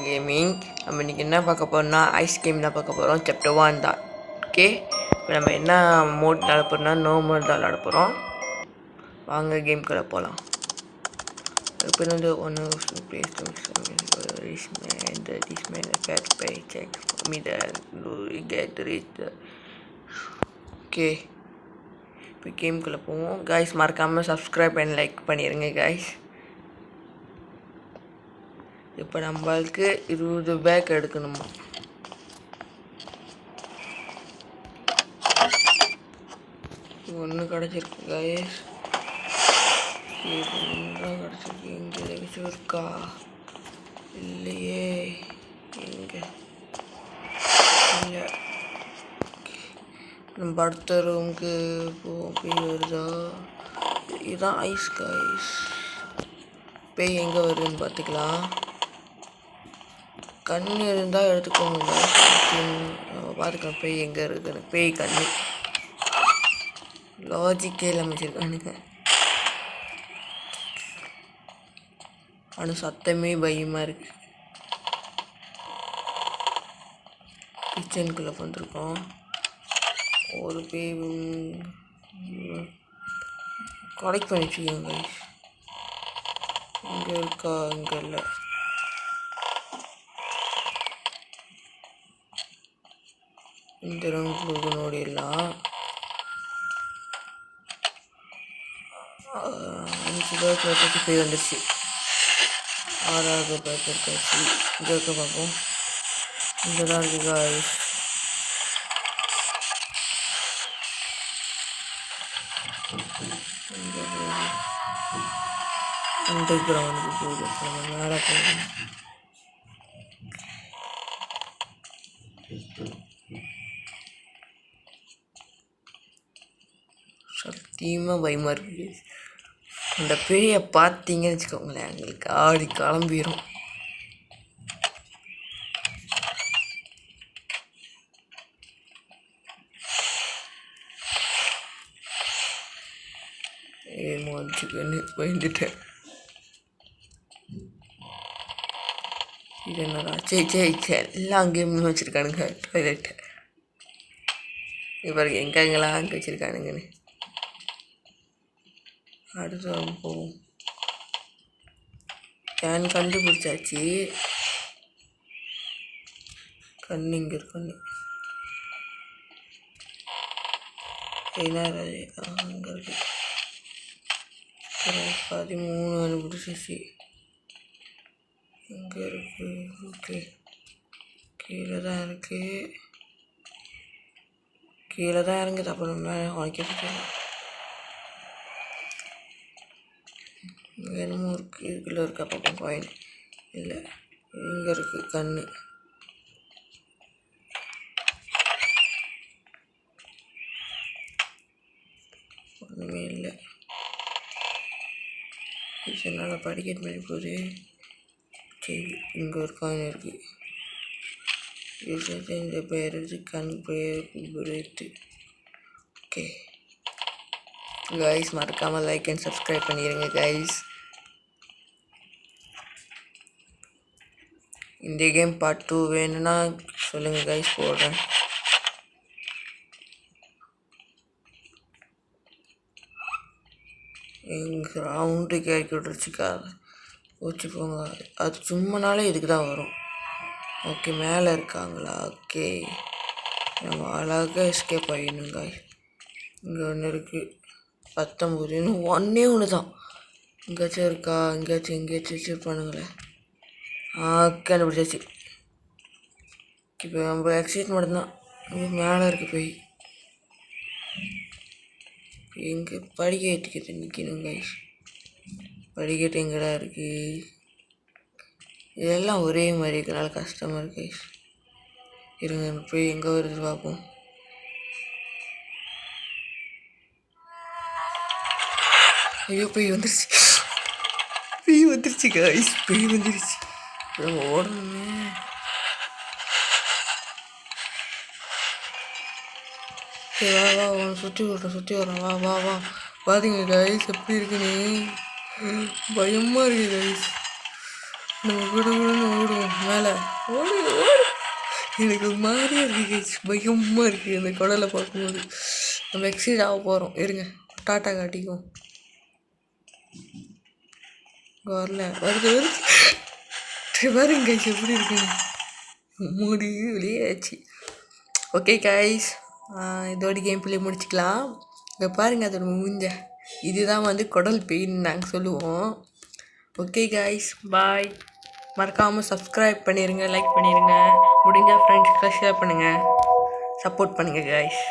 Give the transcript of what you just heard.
Gaming. நம்ம இன்றைக்கி என்ன பார்க்க போகிறோம்னா ஐஸ் கேம் தான் பார்க்க போகிறோம். சாப்டர் 1 தான். ஓகே, இப்போ நம்ம என்ன மோட் விளாட போகிறோம்னா நோ மோட் தான் விளாட போகிறோம். வாங்க கேம்குள்ளே போகலாம். இப்போ வந்து ஒன்று ஓகே, இப்போ கேம்குள்ளே போவோம். கைஸ் மறக்காமல் சப்ஸ்கிரைப் அண்ட் லைக் பண்ணிடுங்க கைஸ். இப்போ நம்மளுக்கு 20 பேக் எடுக்கணுமா? ஒன்று கிடச்சிருக்கு கைஸ். கிடச்சிருக்கு. இங்கே ஏதாச்சும் இருக்கா? இல்லையே. இங்கே இல்லை. நம்ம அடுத்த ரூமுக்கு போய் வருதா? இதுதான் ஐஸ் கைஸ். பேய் எங்கே வருதுன்னு பார்த்துக்கலாம். கண் இருந்தால் எடுத்துக்கோங்க. பார்த்துக்கலாம் பேய் எங்கே இருக்குன்னு. பேய் கண் லாஜிக்கே அமைச்சிருக்கானுங்க. ஆனால் சத்தமே பயமாக இருக்கு. கிச்சனுக்குள்ளே வந்துருக்கோம். ஒரு பேய் கலெக்ட் பண்ணி வச்சுக்கோங்க. இங்கே இருக்கா? இங்கே இல்லை. இந்த ரூமுக்கு நோடிடலாம். 5 பேருக்கு வச்சு போய் வந்துடுச்சு. 6வது பேக் இருக்காச்சு. இங்கே இருக்க பார்ப்போம். இங்கே தான் இருக்கு காய்ஸ். அண்டர் கிரவுண்டுக்கு போகுது. நம்ம மேலே போகணும். சத்தியமாக பயமாக இருக்குது. அந்த பேயை பார்த்தீங்கன்னு வச்சுக்கோங்களேன், எங்களுக்கு ஆடி கிளம்பிடும். ஏமாச்சுக்கன்னு பயந்துட்டேன். இது என்னடா? சரி எல்லாம் அங்கேயும் வச்சுருக்கானுங்க. டாய்லெட்டை இப்போ எங்கெங்கெல்லாம் அங்கே வச்சுருக்கானுங்கன்னு. அடுத்து போவோம். கேன் கண்டுபிடிச்சாச்சு. கண்ணு இங்கே இருக்கண்ணு என்ன அங்கே இருக்கு. 13 கண்டுபிடிச்சாச்சு. இங்கே இருக்கு. ஓகே, கீழே தான் இருக்கு. கீழே தான் இறங்குது. அப்புறம் மேலே உனக்கு என்னமோ இருக்குது. இதுக்குள்ளே இருக்கா பார்ப்போம். காயின் இல்லை. இங்கே இருக்குது கண்ணு. ஒன்றுமே இல்லை. இதனால் படிக்கட்டு மாதிரி போகுது. சரி, இங்கே ஒரு காயின் இருக்குது. இந்த பேர் கண் பேர். ஓகே கைஸ், மறக்காமல் லைக் அண்ட் சப்ஸ்கிரைப் பண்ணிடுங்க கைஸ். இந்த கேம் பார்ட் 2 வேணும்னா சொல்லுங்கள் கைஸ், போடுறேன். எங்கள் ரவுண்டுக்கு இறக்கி விட்டுருச்சுக்கா. வச்சு போங்க. அது சும்மானாலே இதுக்கு தான் வரும். ஓகே, மேலே இருக்காங்களா? ஓகே, நம்ம அழகாக எஸ்கேப் ஆகிடணும் கைஸ். இங்கே ஒன்று இருக்குது. 19. இன்னும் ஒன்று தான். எங்கேயாச்சும் இருக்கா? எங்கேயாச்சும் வச்சுருப்பானுங்களே. கண்டுபிடிச்சாச்சு. இப்போ நம்ம எக்ஸைட் மட்டும்தான். மேலே இருக்கு போய். எங்கே படிக்கட்டு நிற்கணும் கைஸ். படிக்கட்டு எங்கடா இருக்குது? இதெல்லாம் ஒரே மாதிரி இருக்கிறனால கஷ்டமாக இருக்கு கைஸ். இருங்க போய் எங்கே வருது பார்ப்போம். ஐயோ, பேய் வந்துருச்சு. கைஸ், பேய் வந்துருச்சு. ஓடணுமே. வா உன்னை சுற்றி விட்றேன். வா பாத்தீங்க கைஸ் எப்படி இருக்குன்னு. பயமாக இருக்குது கைஸ். நம்ம குடுகுடுன்னு ஓடுவோம் மேலே. ஓடு ஓடு. எனக்கு ஒரு மாதிரியா இருக்கு, பயமாக இருக்குது அந்த குடலை பார்க்கும்போது. நம்ம எக்ஸைட் ஆக போகிறோம். இருங்க டாட்டா காட்டிக்குவோம். வரல, வருது வருது. பாருங்க கைஸ் எப்படி இருக்குன்னு. மூடி வெளியாச்சு. ஓகே கைஸ், இதோட கேம் பிள்ளை முடிச்சுக்கலாம். இங்கே பாருங்கள் அதோட மூஞ்ச. இதுதான் வந்து குடல் பெயின் நாங்கள் சொல்லுவோம். ஓகே கைஸ், பாய். மறக்காமல் சப்ஸ்கிரைப் பண்ணிடுங்க, லைக் பண்ணிடுங்க, முடிஞ்சால் ஃப்ரெண்ட்ஸ்க்கு ஷேர் பண்ணுங்கள், சப்போர்ட் பண்ணுங்கள் கைஸ்.